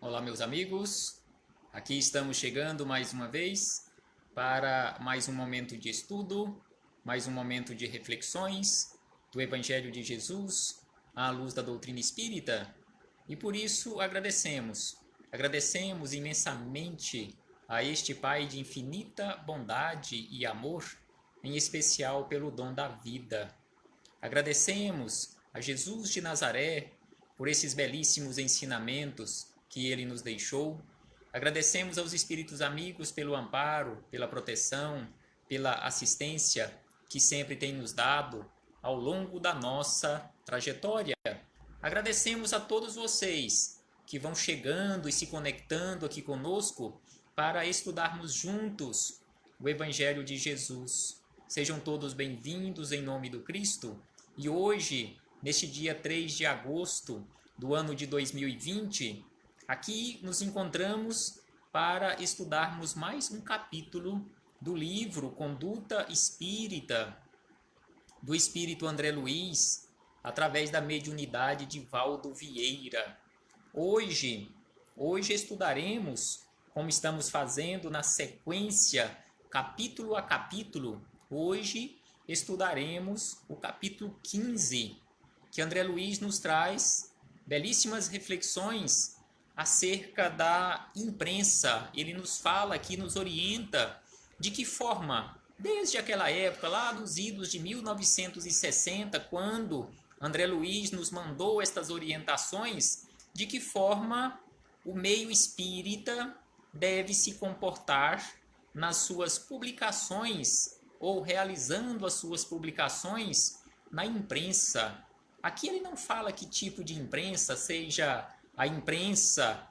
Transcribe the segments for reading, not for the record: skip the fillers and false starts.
Olá, meus amigos. Aqui estamos chegando mais uma vez para mais um momento de estudo, mais um momento de reflexões do Evangelho de Jesus à luz da doutrina espírita. E por isso agradecemos imensamente a este Pai de infinita bondade e amor, em especial pelo dom da vida. Agradecemos a Jesus de Nazaré por esses belíssimos ensinamentos que ele nos deixou. Agradecemos aos espíritos amigos pelo amparo, pela proteção, pela assistência que sempre tem nos dado ao longo da nossa trajetória. Agradecemos a todos vocês que vão chegando e se conectando aqui conosco para estudarmos juntos o Evangelho de Jesus. Sejam todos bem-vindos em nome do Cristo. E hoje, neste dia 3 de agosto do ano de 2020, aqui nos encontramos para estudarmos mais um capítulo do livro Conduta Espírita, do Espírito André Luiz, através da mediunidade de Valdo Vieira. Hoje estudaremos, como estamos fazendo na sequência, capítulo a capítulo. Hoje estudaremos o capítulo 15, que André Luiz nos traz belíssimas reflexões acerca da imprensa. Ele nos fala aqui, nos orienta de que forma, desde aquela época, lá dos idos de 1960, quando André Luiz nos mandou estas orientações, de que forma o meio espírita deve se comportar nas suas publicações ou realizando as suas publicações na imprensa. Aqui ele não fala que tipo de imprensa, seja a imprensa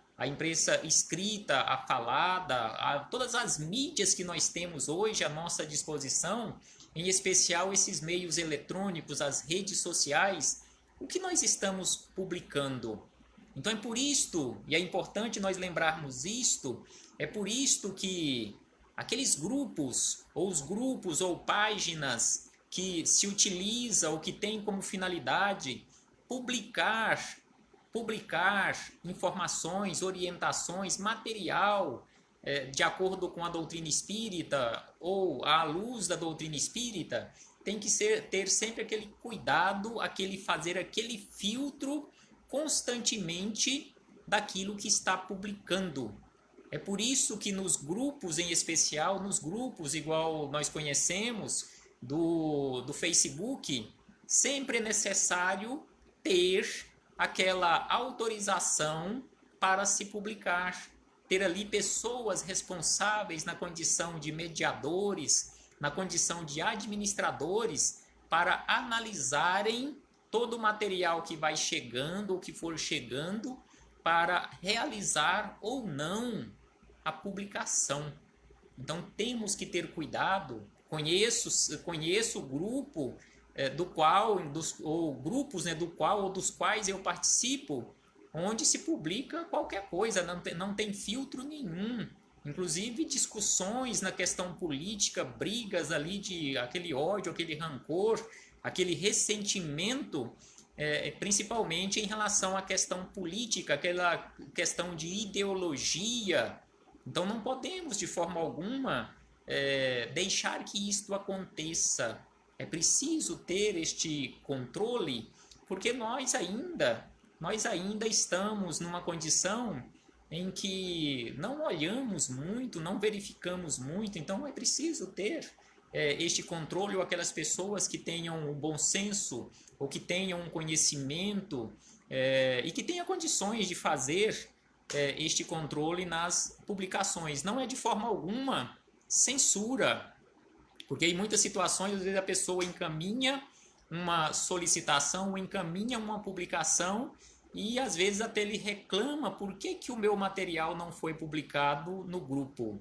escrita, a falada, todas as mídias que nós temos hoje à nossa disposição, em especial esses meios eletrônicos, as redes sociais, o que nós estamos publicando. Então é por isto, e é importante nós lembrarmos isto, é por isto que aqueles grupos ou páginas que se utiliza ou que tem como finalidade publicar informações, orientações, material de acordo com a doutrina espírita ou à luz da doutrina espírita, tem que ter sempre aquele cuidado, fazer aquele filtro constantemente daquilo que está publicando. É por isso que nos grupos, em especial, nos grupos igual nós conhecemos do Facebook, sempre é necessário ter aquela autorização para se publicar, ter ali pessoas responsáveis na condição de mediadores, na condição de administradores, para analisarem todo o material que vai chegando ou que for chegando, para realizar ou não a publicação. Então temos que ter cuidado. Conheço o grupo grupos do qual ou dos quais eu participo, onde se publica qualquer coisa, não tem filtro nenhum. Inclusive discussões na questão política, brigas ali de aquele ódio, aquele rancor, aquele ressentimento, principalmente em relação à questão política, aquela questão de ideologia. Então não podemos de forma alguma deixar que isto aconteça. É preciso ter este controle, porque nós ainda estamos numa condição em que não olhamos muito, não verificamos muito, então é preciso ter este controle, ou aquelas pessoas que tenham um bom senso, ou que tenham um conhecimento e que tenham condições de fazer este controle nas publicações. Não é de forma alguma censura, porque em muitas situações, às vezes a pessoa encaminha uma solicitação ou encaminha uma publicação e às vezes até ele reclama por que o meu material não foi publicado no grupo.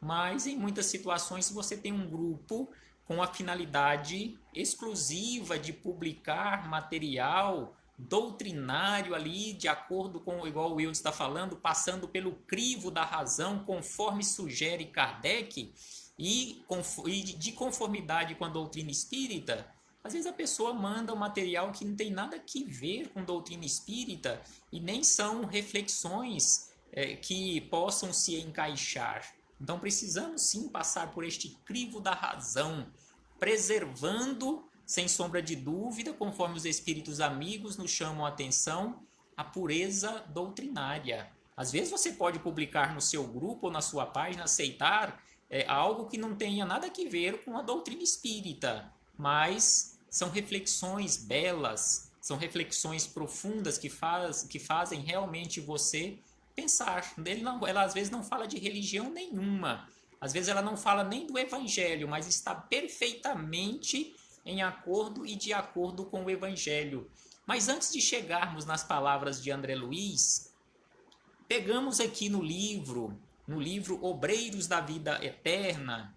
Mas em muitas situações, se você tem um grupo com a finalidade exclusiva de publicar material doutrinário ali, de acordo com, igual o Will está falando, passando pelo crivo da razão, conforme sugere Kardec, e de conformidade com a doutrina espírita, às vezes a pessoa manda um material que não tem nada a ver com doutrina espírita e nem são reflexões que possam se encaixar. Então precisamos sim passar por este crivo da razão, preservando, sem sombra de dúvida, conforme os espíritos amigos nos chamam a atenção, a pureza doutrinária. Às vezes você pode publicar no seu grupo ou na sua página, aceitar algo que não tenha nada a ver com a doutrina espírita, mas são reflexões belas, são reflexões profundas que fazem realmente você pensar. Ela às vezes não fala de religião nenhuma, às vezes ela não fala nem do evangelho, mas está perfeitamente em acordo e de acordo com o evangelho. Mas antes de chegarmos nas palavras de André Luiz, pegamos aqui no livro Obreiros da Vida Eterna.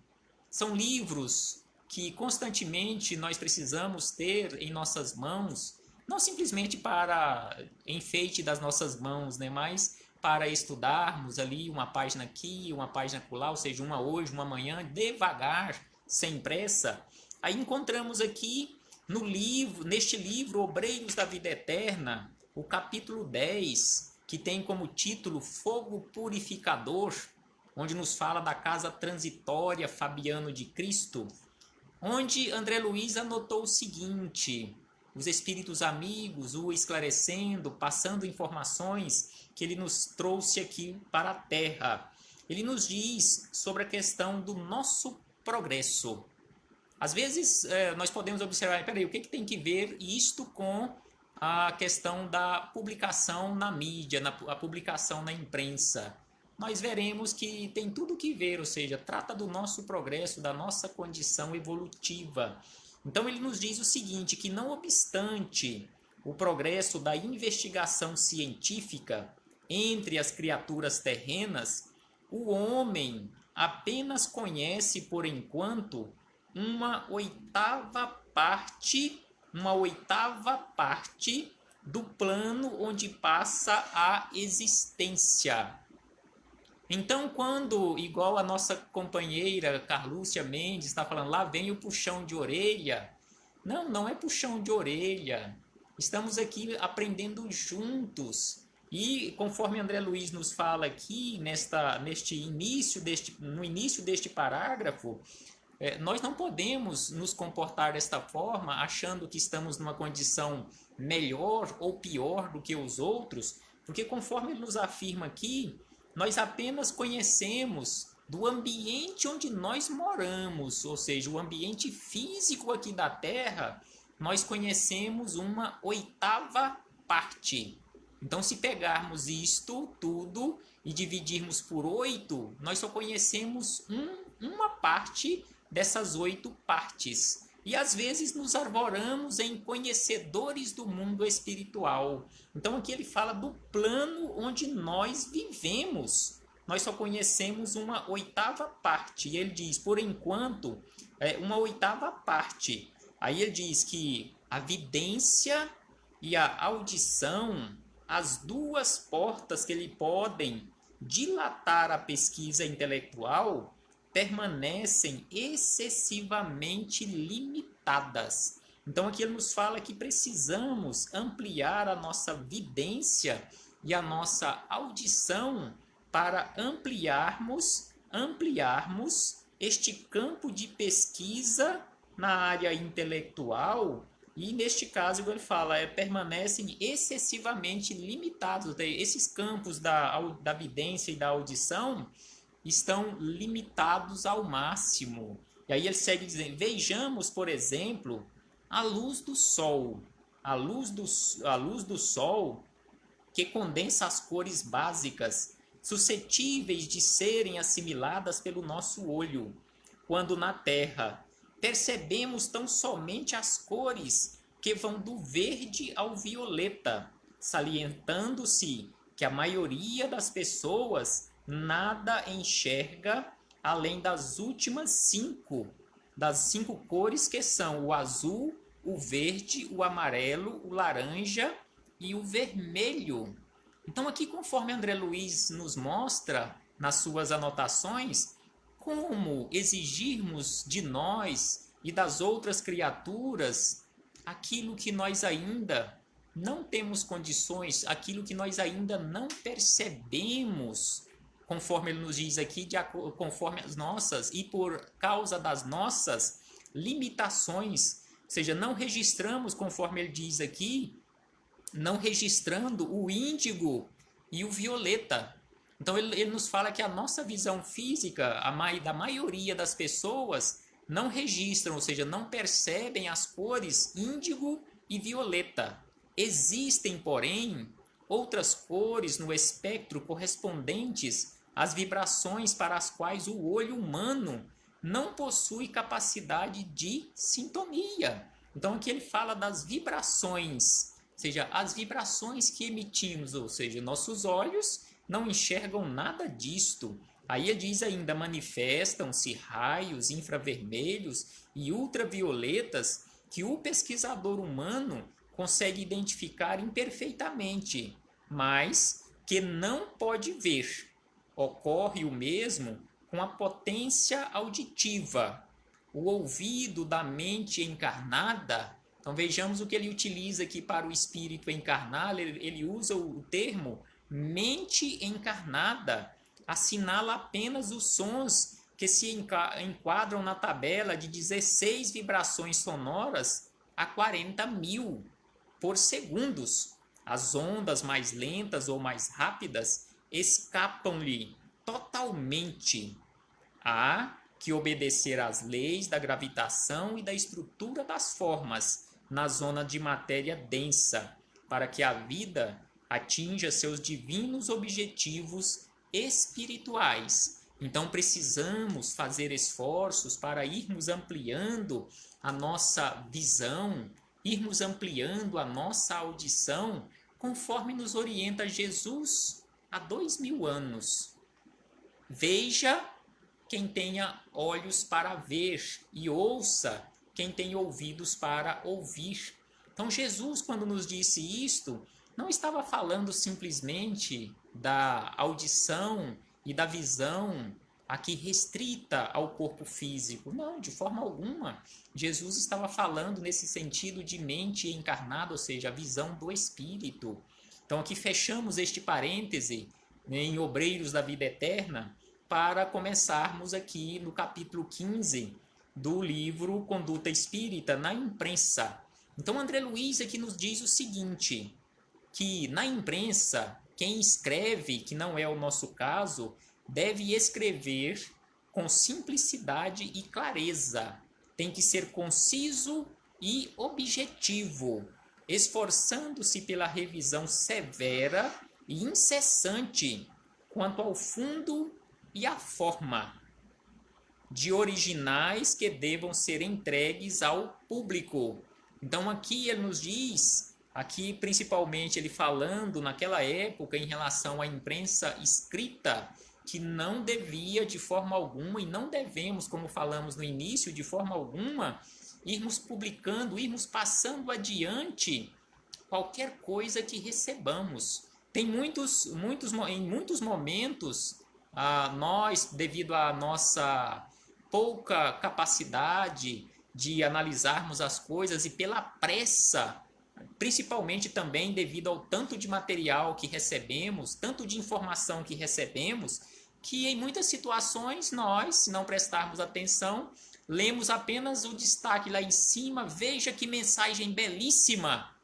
São livros que constantemente nós precisamos ter em nossas mãos, não simplesmente para enfeite das nossas mãos, né, mas para estudarmos ali uma página aqui, uma página acolá, ou seja, uma hoje, uma amanhã, devagar, sem pressa. Aí encontramos aqui neste livro Obreiros da Vida Eterna, o capítulo 10, que tem como título Fogo Purificador, onde nos fala da casa transitória Fabiano de Cristo, onde André Luiz anotou o seguinte: os espíritos amigos o esclarecendo, passando informações que ele nos trouxe aqui para a Terra. Ele nos diz sobre a questão do nosso progresso. Às vezes nós podemos observar, peraí, o que tem que ver isto com a questão da publicação na mídia, a publicação na imprensa? Nós veremos que tem tudo que ver, ou seja, trata do nosso progresso, da nossa condição evolutiva. Então ele nos diz o seguinte, que não obstante o progresso da investigação científica entre as criaturas terrenas, o homem apenas conhece, por enquanto, uma oitava parte do plano onde passa a existência. Então, quando, igual a nossa companheira Carlúcia Mendes está falando, lá vem o puxão de orelha. Não, não é puxão de orelha. Estamos aqui aprendendo juntos. E conforme André Luiz nos fala aqui, no início deste parágrafo, nós não podemos nos comportar desta forma, achando que estamos numa condição melhor ou pior do que os outros, porque conforme ele nos afirma aqui, nós apenas conhecemos do ambiente onde nós moramos, ou seja, o ambiente físico aqui da Terra, nós conhecemos uma oitava parte. Então, se pegarmos isto tudo e dividirmos por 8, nós só conhecemos uma parte dessas 8 partes. E às vezes nos arvoramos em conhecedores do mundo espiritual. Então aqui ele fala do plano onde nós vivemos. Nós só conhecemos uma oitava parte. E ele diz, por enquanto, uma oitava parte. Aí ele diz que a vidência e a audição, as duas portas que ele podem dilatar a pesquisa intelectual, permanecem excessivamente limitadas. Então aqui ele nos fala que precisamos ampliar a nossa vidência e a nossa audição para ampliarmos este campo de pesquisa na área intelectual. E neste caso ele fala, permanecem excessivamente limitados. Esses campos da vidência e da audição estão limitados ao máximo. E aí ele segue dizendo, vejamos, por exemplo, a luz do sol. A luz do sol que condensa as cores básicas, suscetíveis de serem assimiladas pelo nosso olho, quando na Terra percebemos tão somente as cores que vão do verde ao violeta, salientando-se que a maioria das pessoas nada enxerga além das últimas 5, das 5 cores que são o azul, o verde, o amarelo, o laranja e o vermelho. Então aqui, conforme André Luiz nos mostra nas suas anotações, como exigirmos de nós e das outras criaturas aquilo que nós ainda não temos condições, aquilo que nós ainda não percebemos, conforme ele nos diz aqui, conforme as nossas, e por causa das nossas limitações, ou seja, não registramos, conforme ele diz aqui, não registrando o índigo e o violeta. Então ele nos fala que a nossa visão física, da maioria das pessoas, não registram, ou seja, não percebem as cores índigo e violeta. Existem, porém, outras cores no espectro correspondentes às vibrações para as quais o olho humano não possui capacidade de sintonia. Então aqui ele fala das vibrações, ou seja, as vibrações que emitimos, ou seja, nossos olhos não enxergam nada disto. Aí ele diz ainda, manifestam-se raios infravermelhos e ultravioletas que o pesquisador humano consegue identificar imperfeitamente, mas que não pode ver. Ocorre o mesmo com a potência auditiva. O ouvido da mente encarnada, então vejamos o que ele utiliza aqui para o espírito encarnado, ele usa o termo mente encarnada, assinala apenas os sons que se enquadram na tabela de 16 vibrações sonoras a 40.000 por segundos. As ondas mais lentas ou mais rápidas escapam-lhe totalmente. Há que obedecer às leis da gravitação e da estrutura das formas na zona de matéria densa, para que a vida atinja seus divinos objetivos espirituais. Então precisamos fazer esforços para irmos ampliando a nossa visão, irmos ampliando a nossa audição, conforme nos orienta Jesus há 2000 anos. Veja quem tenha olhos para ver e ouça quem tem ouvidos para ouvir. Então Jesus, quando nos disse isto, não estava falando simplesmente da audição e da visão aqui restrita ao corpo físico. Não, de forma alguma. Jesus estava falando nesse sentido de mente encarnada, ou seja, a visão do espírito. Então aqui fechamos este parêntese, né, em Obreiros da Vida Eterna, para começarmos aqui no capítulo 15 do livro Conduta Espírita na Imprensa. Então André Luiz aqui nos diz o seguinte, que na imprensa, quem escreve, que não é o nosso caso, deve escrever com simplicidade e clareza. Tem que ser conciso e objetivo, esforçando-se pela revisão severa e incessante quanto ao fundo e à forma de originais que devam ser entregues ao público. Então aqui ele nos diz, aqui principalmente ele falando naquela época em relação à imprensa escrita, que não devia de forma alguma, e não devemos, como falamos no início, de forma alguma, irmos publicando, irmos passando adiante qualquer coisa que recebamos. Tem em muitos momentos, nós, devido à nossa pouca capacidade de analisarmos as coisas e pela pressa, principalmente também devido ao tanto de material que recebemos, tanto de informação que recebemos, que em muitas situações nós, se não prestarmos atenção, lemos apenas o destaque lá em cima, veja que mensagem belíssima,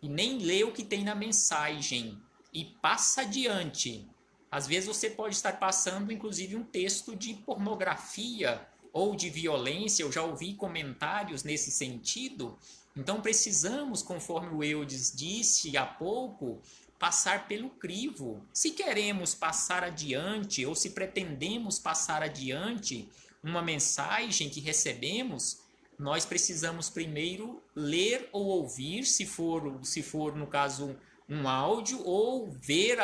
e nem lê o que tem na mensagem, e passa adiante. Às vezes você pode estar passando, inclusive, um texto de pornografia ou de violência, eu já ouvi comentários nesse sentido. Então precisamos, conforme o Eudes disse há pouco, passar pelo crivo. Se queremos passar adiante ou se pretendemos passar adiante uma mensagem que recebemos, nós precisamos primeiro ler ou ouvir, se for no caso um áudio, ou ver,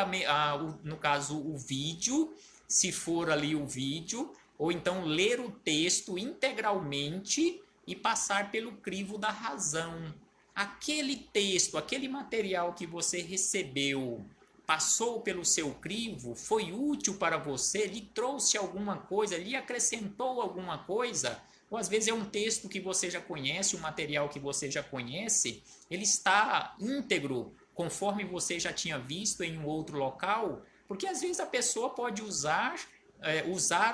no caso, o vídeo, se for ali o vídeo, ou então ler o texto integralmente e passar pelo crivo da razão. Aquele texto, aquele material que você recebeu, passou pelo seu crivo, foi útil para você, lhe trouxe alguma coisa, lhe acrescentou alguma coisa, ou às vezes é um texto que você já conhece, um material que você já conhece, ele está íntegro, conforme você já tinha visto em um outro local, porque às vezes a pessoa pode usar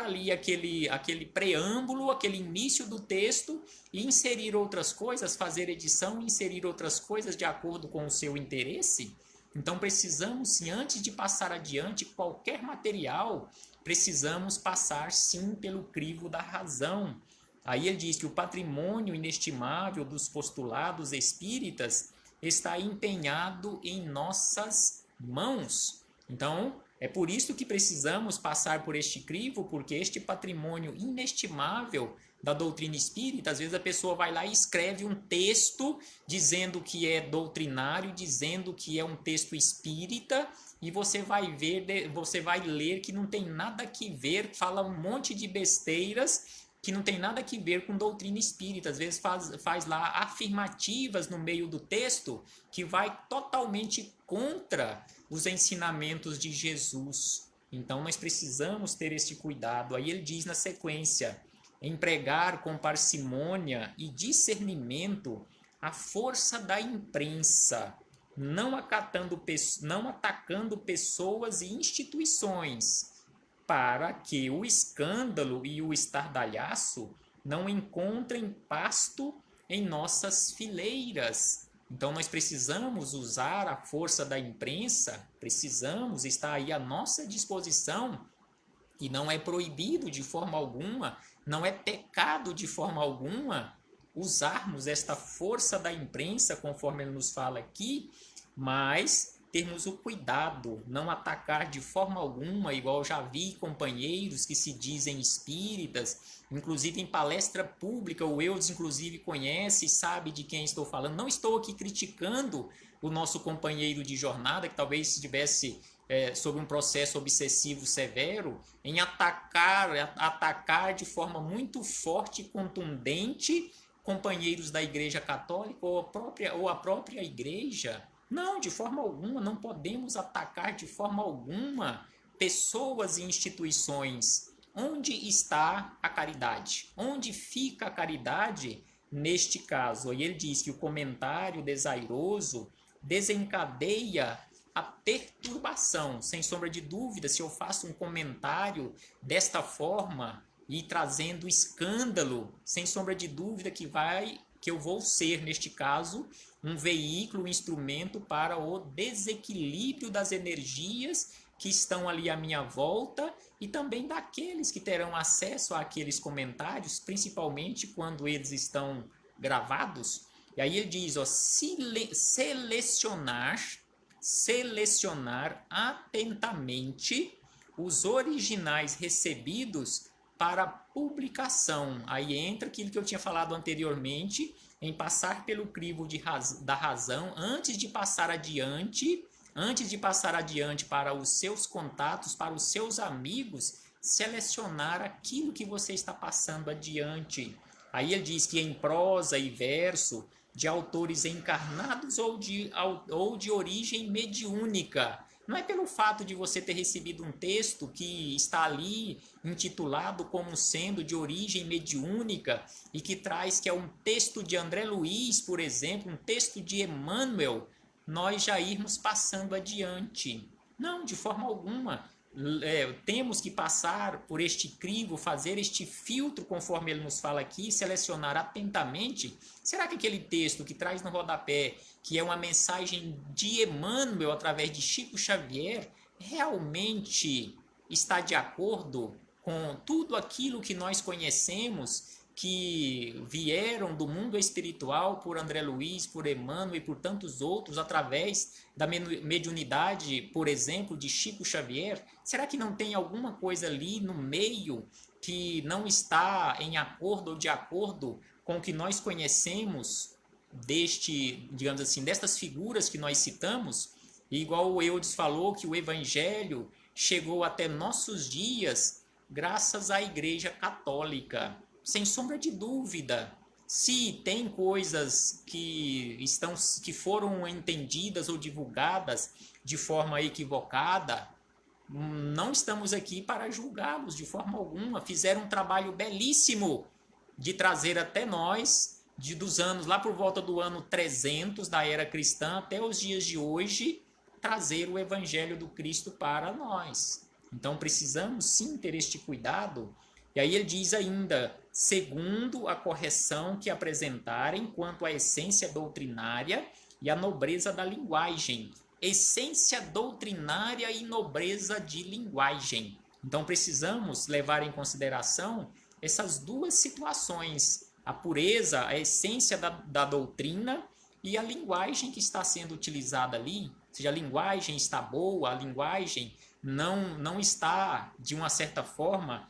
ali aquele preâmbulo, aquele início do texto e inserir outras coisas, fazer edição, inserir outras coisas de acordo com o seu interesse. Então precisamos, sim, antes de passar adiante qualquer material, precisamos passar sim pelo crivo da razão. Aí ele diz que o patrimônio inestimável dos postulados espíritas está empenhado em nossas mãos. Então, é por isso que precisamos passar por este crivo, porque este patrimônio inestimável da doutrina espírita, às vezes a pessoa vai lá e escreve um texto dizendo que é doutrinário, dizendo que é um texto espírita, e você vai ler que não tem nada que ver, fala um monte de besteiras que não tem nada que ver com doutrina espírita. Às vezes faz lá afirmativas no meio do texto que vai totalmente contra os ensinamentos de Jesus. Então nós precisamos ter este cuidado. Aí ele diz na sequência: empregar com parcimônia e discernimento a força da imprensa, não atacando pessoas e instituições, para que o escândalo e o estardalhaço não encontrem pasto em nossas fileiras. Então nós precisamos usar a força da imprensa, precisamos estar aí à nossa disposição, e não é proibido de forma alguma, não é pecado de forma alguma usarmos esta força da imprensa, conforme ele nos fala aqui, mas termos o cuidado, não atacar de forma alguma, igual já vi companheiros que se dizem espíritas, inclusive em palestra pública, o Eudes inclusive conhece e sabe de quem estou falando. Não estou aqui criticando o nosso companheiro de jornada, que talvez estivesse sob um processo obsessivo severo, em atacar de forma muito forte e contundente companheiros da Igreja Católica ou a própria Igreja. Não, de forma alguma, não podemos atacar de forma alguma pessoas e instituições. Onde está a caridade? Onde fica a caridade neste caso? E ele diz que o comentário desairoso desencadeia a perturbação. Sem sombra de dúvida, se eu faço um comentário desta forma e trazendo escândalo, sem sombra de dúvida que eu vou ser, neste caso, um veículo, um instrumento para o desequilíbrio das energias que estão ali à minha volta e também daqueles que terão acesso àqueles comentários, principalmente quando eles estão gravados. E aí ele diz, ó, selecionar atentamente os originais recebidos para publicação. Aí entra aquilo que eu tinha falado anteriormente, em passar pelo crivo da razão antes de passar adiante para os seus contatos, para os seus amigos, selecionar aquilo que você está passando adiante. Aí ele diz que em prosa e verso, de autores encarnados ou de origem mediúnica. Não é pelo fato de você ter recebido um texto que está ali intitulado como sendo de origem mediúnica e que traz que é um texto de André Luiz, por exemplo, um texto de Emmanuel, nós já irmos passando adiante. Não, de forma alguma. Temos que passar por este crivo, fazer este filtro, conforme ele nos fala aqui, selecionar atentamente. Será que aquele texto que traz no rodapé, que é uma mensagem de Emmanuel através de Chico Xavier, realmente está de acordo com tudo aquilo que nós conhecemos, que vieram do mundo espiritual por André Luiz, por Emmanuel e por tantos outros, através da mediunidade, por exemplo, de Chico Xavier? Será que não tem alguma coisa ali no meio que não está em acordo ou de acordo com o que nós conhecemos digamos assim, destas figuras que nós citamos? E igual o Eudes falou que o Evangelho chegou até nossos dias graças à Igreja Católica. Sem sombra de dúvida, se tem coisas que foram entendidas ou divulgadas de forma equivocada, não estamos aqui para julgá-los de forma alguma. Fizeram um trabalho belíssimo de trazer até nós, dos anos lá por volta do ano 300 da era cristã até os dias de hoje, trazer o evangelho do Cristo para nós. Então precisamos sim ter este cuidado. E aí ele diz ainda, segundo a correção que apresentarem quanto à essência doutrinária e a nobreza da linguagem. Essência doutrinária e nobreza de linguagem. Então precisamos levar em consideração essas duas situações, a pureza, a essência da doutrina e a linguagem que está sendo utilizada ali. Ou seja, a linguagem está boa, a linguagem não está, de uma certa forma,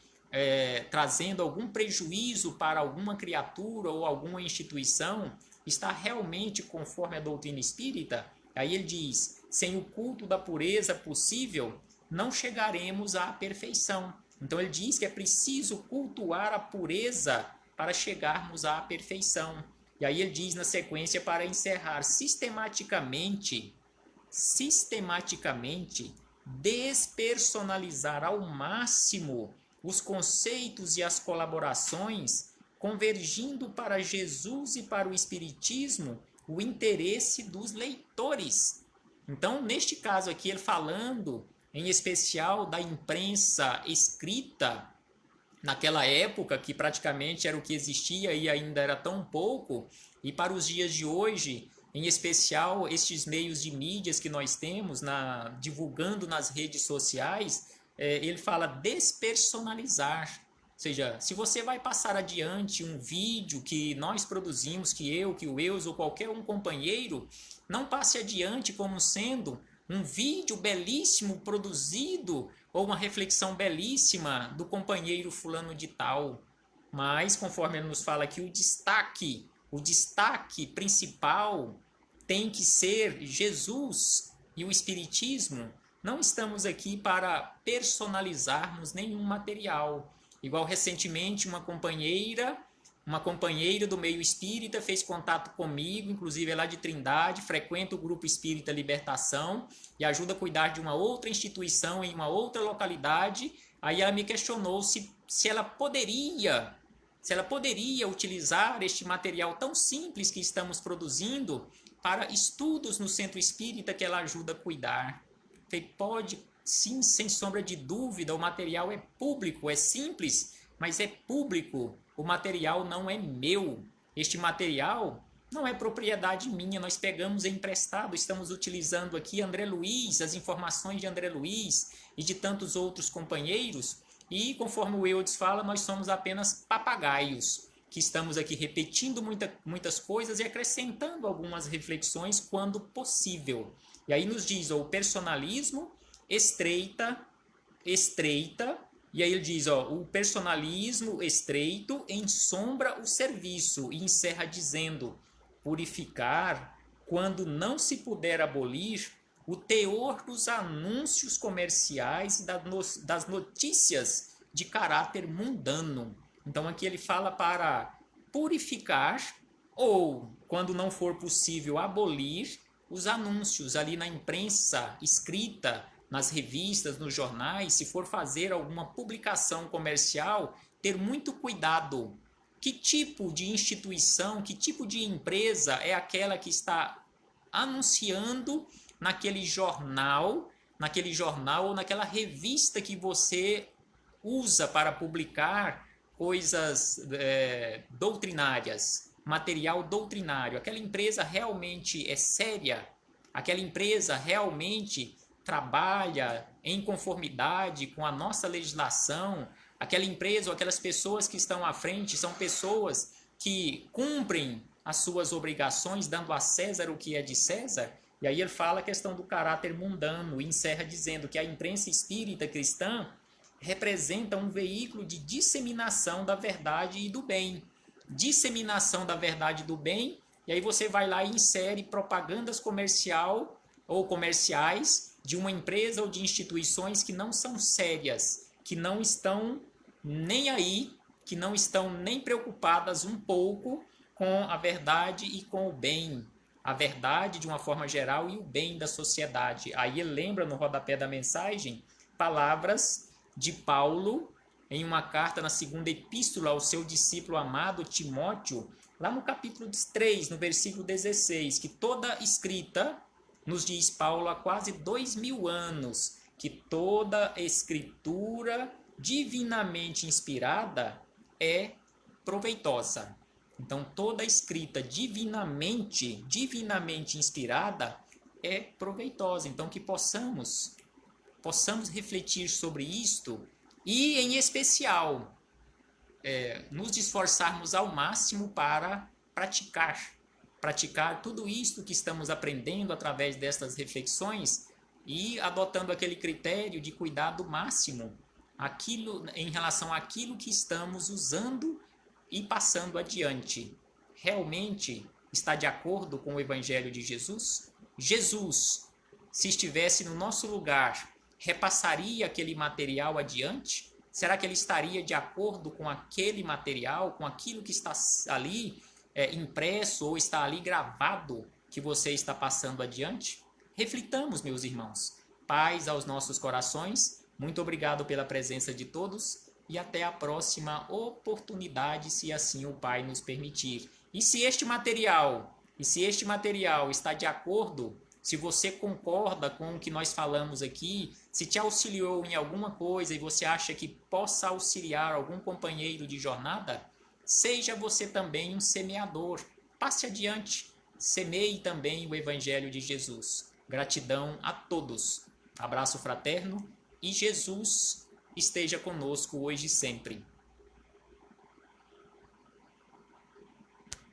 trazendo algum prejuízo para alguma criatura ou alguma instituição, está realmente conforme a doutrina espírita. Aí ele diz, sem o culto da pureza possível, não chegaremos à perfeição. Então ele diz que é preciso cultuar a pureza para chegarmos à perfeição. E aí ele diz na sequência, para encerrar, sistematicamente, despersonalizar ao máximo os conceitos e as colaborações, convergindo para Jesus e para o Espiritismo o interesse dos leitores. Então, neste caso aqui, ele falando em especial da imprensa escrita, naquela época que praticamente era o que existia e ainda era tão pouco, e para os dias de hoje, em especial estes meios de mídias que nós temos, divulgando nas redes sociais, ele fala despersonalizar. Ou seja, se você vai passar adiante um vídeo que nós produzimos, que o Eus ou qualquer um companheiro, não passe adiante como sendo um vídeo belíssimo produzido ou uma reflexão belíssima do companheiro fulano de tal. Mas, conforme ele nos fala aqui, o destaque principal tem que ser Jesus e o Espiritismo. Não estamos aqui para personalizarmos nenhum material. Igual recentemente uma companheira do meio espírita fez contato comigo, inclusive é lá de Trindade, frequenta o grupo Espírita Libertação e ajuda a cuidar de uma outra instituição em uma outra localidade. Aí ela me questionou se ela poderia utilizar este material tão simples que estamos produzindo para estudos no centro espírita que ela ajuda a cuidar. Falei, pode sim, sem sombra de dúvida, o material é público, é simples, mas é público. O material não é meu. Este material não é propriedade minha, nós pegamos emprestado, estamos utilizando aqui André Luiz, as informações de André Luiz e de tantos outros companheiros, e conforme o Eudes fala, nós somos apenas papagaios, que estamos aqui repetindo muitas coisas e acrescentando algumas reflexões quando possível. E aí nos diz, o personalismo estreita, e aí ele diz, o personalismo estreito ensombra o serviço, e encerra dizendo, purificar, quando não se puder abolir, o teor dos anúncios comerciais e das notícias de caráter mundano. Então aqui ele fala para purificar, ou, quando não for possível, abolir os anúncios ali na imprensa escrita, nas revistas, nos jornais. Se for fazer alguma publicação comercial, ter muito cuidado. Que tipo de instituição, que tipo de empresa é aquela que está anunciando naquele jornal ou naquela revista que você usa para publicar coisas doutrinárias, material doutrinário. Aquela empresa realmente é séria? Aquela empresa realmente trabalha em conformidade com a nossa legislação? Aquela empresa ou aquelas pessoas que estão à frente são pessoas que cumprem as suas obrigações, dando a César o que é de César? E aí ele fala a questão do caráter mundano e encerra dizendo que a imprensa espírita cristã representa um veículo de disseminação da verdade e do bem. Disseminação da verdade e do bem, e aí você vai lá e insere propagandas comerciais de uma empresa ou de instituições que não são sérias, que não estão nem aí, que não estão nem preocupadas um pouco com a verdade e com o bem. A verdade de uma forma geral e o bem da sociedade. Aí ele lembra no rodapé da mensagem palavras de Paulo em uma carta na segunda epístola ao seu discípulo amado Timóteo, lá no capítulo 3, no versículo 16, que toda escrita, nos diz Paulo há quase 2000 anos, que toda escritura divinamente inspirada é proveitosa. Então, toda escrita divinamente inspirada é proveitosa. Então, que possamos refletir sobre isto e, em especial, nos esforçarmos ao máximo para praticar tudo isto que estamos aprendendo através destas reflexões e adotando aquele critério de cuidado máximo em relação àquilo que estamos usando e passando adiante. Realmente está de acordo com o Evangelho de Jesus? Jesus, se estivesse no nosso lugar, repassaria aquele material adiante? Será que ele estaria de acordo com aquele material, com aquilo que está ali impresso ou está ali gravado que você está passando adiante? Reflitamos, meus irmãos. Paz aos nossos corações. Muito obrigado pela presença de todos e até a próxima oportunidade, se assim o Pai nos permitir. E se este material está de acordo, se você concorda com o que nós falamos aqui, se te auxiliou em alguma coisa e você acha que possa auxiliar algum companheiro de jornada, seja você também um semeador. Passe adiante, semeie também o Evangelho de Jesus. Gratidão a todos. Abraço fraterno e Jesus esteja conosco hoje e sempre.